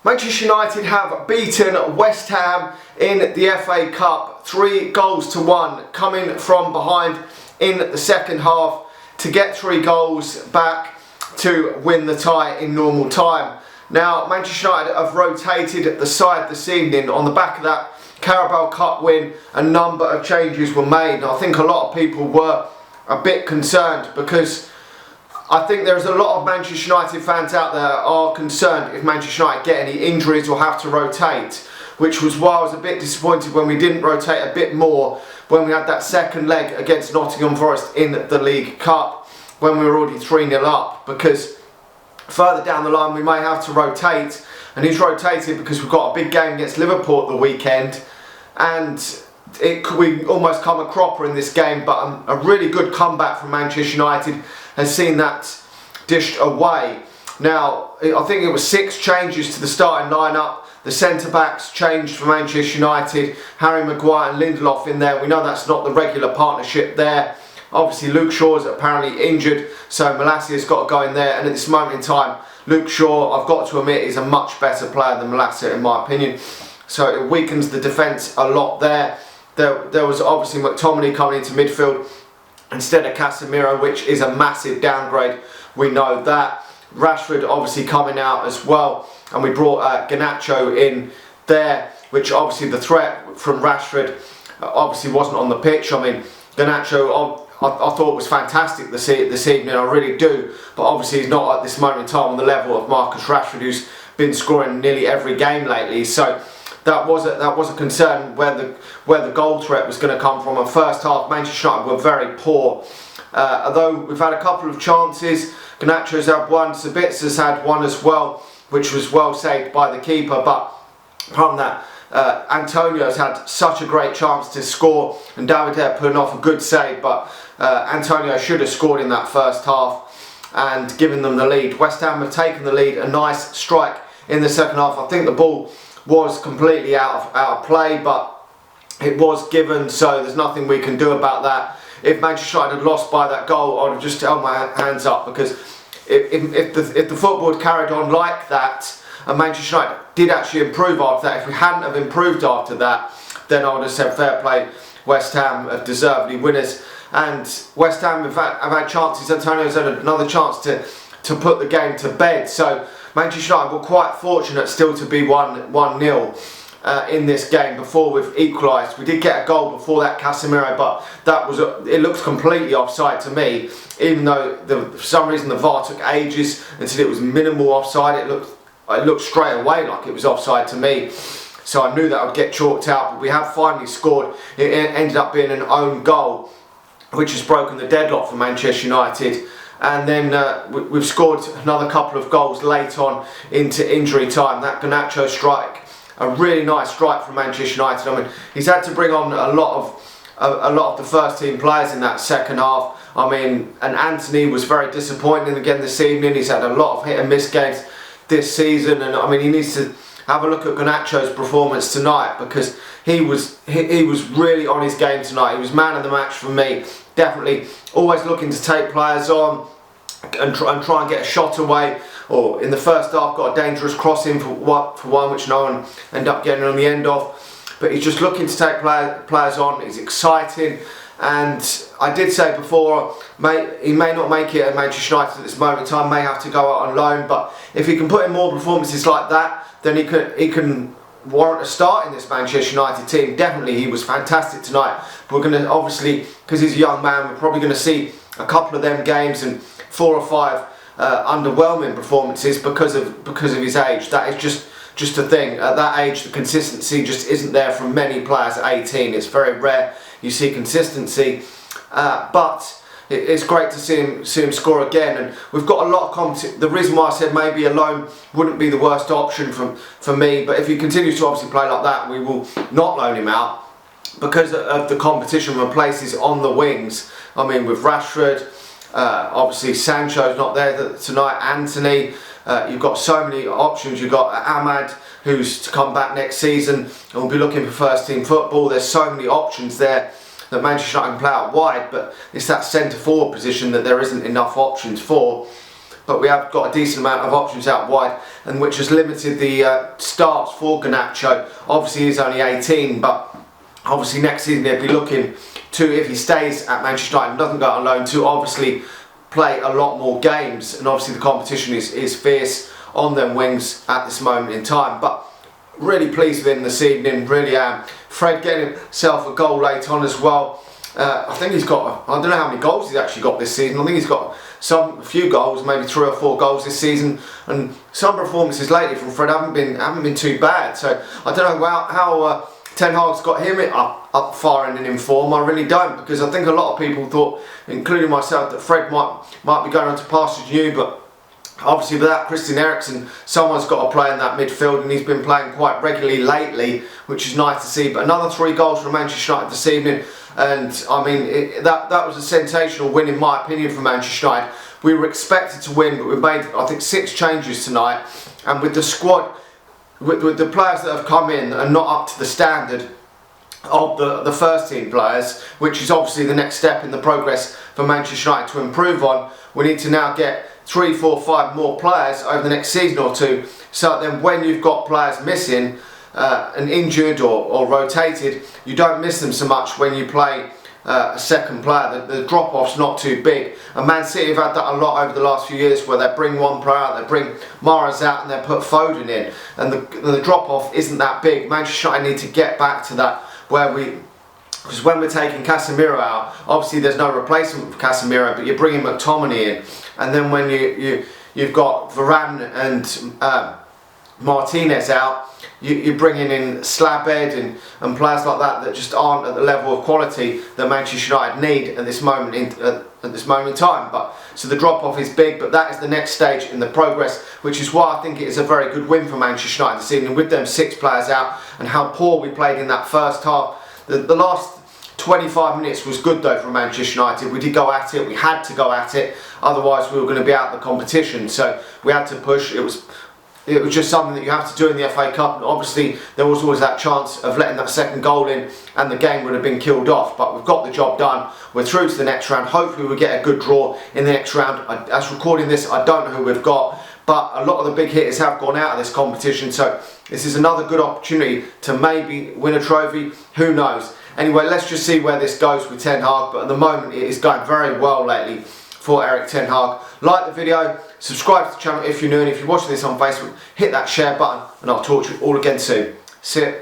Manchester United have beaten West Ham in the FA Cup 3-1, coming from behind in the second half to get 3 goals back to win the tie in normal time. Now, Manchester United have rotated the side this evening. On the back of that Carabao Cup win, a number of changes were made. And I think a lot of people were a bit concerned, because I think there's a lot of Manchester United fans out there are concerned if Manchester United get any injuries or have to rotate, which was why I was a bit disappointed when we didn't rotate a bit more when we had that second leg against Nottingham Forest in the League Cup, when we were already 3-0 up, because further down the line we may have to rotate, and he's rotated because we've got a big game against Liverpool at the weekend, and we almost come a cropper in this game, but a really good comeback from Manchester United has seen that dished away. Now, I think it was 6 changes to the starting lineup. The centre-backs changed for Manchester United, Harry Maguire and Lindelof in there. We know that's not the regular partnership there. Obviously Luke Shaw's apparently injured, so Malacia's got to go in there, and at this moment in time, Luke Shaw, I've got to admit, is a much better player than Malacia in my opinion. So it weakens the defence a lot there. There was obviously McTominay coming into midfield instead of Casemiro, which is a massive downgrade. We know that. Rashford obviously coming out as well, and we brought Garnacho in there, which obviously the threat from Rashford obviously wasn't on the pitch. I mean, Garnacho I thought was fantastic this evening, I really do, but obviously he's not at this moment in time on the level of Marcus Rashford, who's been scoring nearly every game lately. So that was a concern where the goal threat was going to come from. In first half, Manchester United were very poor. Although we've had a couple of chances, Garnacho's had one, Sabitza's had one as well, which was well saved by the keeper. But apart from that, Antonio's had such a great chance to score, and David there putting off a good save, but Antonio should have scored in that first half and given them the lead. West Ham have taken the lead, a nice strike in the second half. I think the ball was completely out of play, but it was given, so there's nothing we can do about that. If Manchester United had lost by that goal, I'd have just held my hands up, because if the football had carried on like that, and Manchester United did actually improve after that, if we hadn't have improved after that, then I would have said fair play, West Ham are deservedly winners. And West Ham have had chances. Antonio's had another chance to put the game to bed. So Manchester United were quite fortunate still to be 1-0 in this game before we've equalised. We did get a goal before that, Casemiro, but it looked completely offside to me, even though for some reason the VAR took ages and said it was minimal offside. It looked straight away like it was offside to me. So I knew that would get chalked out, but we have finally scored. It ended up being an own goal, which has broken the deadlock for Manchester United. And then we've scored another couple of goals late on into injury time. That Garnacho strike, a really nice strike from Manchester United. I mean, he's had to bring on a lot of the first team players in that second half. I mean, and Anthony was very disappointing again this evening. He's had a lot of hit and miss games this season, and I mean, he needs to have a look at Garnacho's performance tonight, because he was really on his game tonight. He was man of the match for me. Definitely always looking to take players on and try and get a shot away, or in the first half got a dangerous crossing for one, which no one ended up getting on the end of. But he's just looking to take players on. He's exciting, and I did say before, he may not make it at Manchester United at this moment in time, may have to go out on loan, but if he can put in more performances like that, then he can warrant a start in this Manchester United team. Definitely, he was fantastic tonight. We're going to, obviously, because he's a young man, we're probably going to see a couple of them games and 4 or 5 underwhelming performances because of his age. That is just a thing. At that age, the consistency just isn't there from many players at 18. It's very rare you see consistency, but it's great to see him score again. And we've got a lot of competition. The reason why I said maybe a loan wouldn't be the worst option for me, but if he continues to obviously play like that, we will not loan him out because of the competition for places on the wings. I mean, with Rashford, obviously Sancho's not there tonight, Anthony, you've got so many options. You've got Ahmad, who's to come back next season and will be looking for first team football. There's so many options there that Manchester United can play out wide, but it's that centre forward position that there isn't enough options for. but we have got a decent amount of options out wide, and which has limited the starts for Garnacho. Obviously he's only 18, but obviously next season they'll be looking to, if he stays at Manchester United and doesn't go on loan, to obviously play a lot more games, and obviously the competition is fierce on them wings at this moment in time. But really pleased with him this evening, really am. Fred getting himself a goal late on as well. I think he's got, I don't know how many goals he's actually got this season. I think he's got a few goals, maybe 3 or 4 goals this season, and some performances lately from Fred haven't been too bad. So I don't know how Ten Hag's got him up far and in form. I really don't, because I think a lot of people thought, including myself, that Fred might be going on to pastures new, but obviously without Christian Eriksen, someone's got to play in that midfield, and he's been playing quite regularly lately, which is nice to see. But another 3 goals from Manchester United this evening, and I mean that was a sensational win in my opinion for Manchester United. We were expected to win, but we made, I think, 6 changes tonight, and with the squad, with the players that have come in and not up to the standard of the first team players, which is obviously the next step in the progress for Manchester United to improve on. We need to now get 3, 4, 5 more players over the next season or 2, so then when you've got players missing and injured or rotated, you don't miss them so much when you play a second player. The drop-off's not too big, and Man City have had that a lot over the last few years, where they bring one player out, they bring Mahrez out, and they put Foden in, and the drop-off isn't that big. Manchester United need to get back to that, because when we're taking Casemiro out, obviously there's no replacement for Casemiro, but you're bringing McTominay in, and then when you've got Varane and Martinez out, you're bringing in Slabhead and players like that just aren't at the level of quality that Manchester United need at this moment in time. But so the drop off is big, but that is the next stage in the progress, which is why I think it is a very good win for Manchester United this evening, with them 6 players out and how poor we played in that first half. The last 25 minutes was good though for Manchester United. We did go at it, we had to go at it, otherwise we were going to be out of the competition, so we had to push. It was just something that you have to do in the FA Cup, and obviously there was always that chance of letting that second goal in and the game would have been killed off, but we've got the job done. We're through to the next round. Hopefully we'll get a good draw in the next round. As recording this, I don't know who we've got, but a lot of the big hitters have gone out of this competition, so this is another good opportunity to maybe win a trophy. Who knows? Anyway, let's just see where this goes with Ten Hag, but at the moment it is going very well lately for Erik Ten Hag. Like the video, subscribe to the channel if you're new, and if you're watching this on Facebook, hit that share button, and I'll talk to you all again soon. See ya.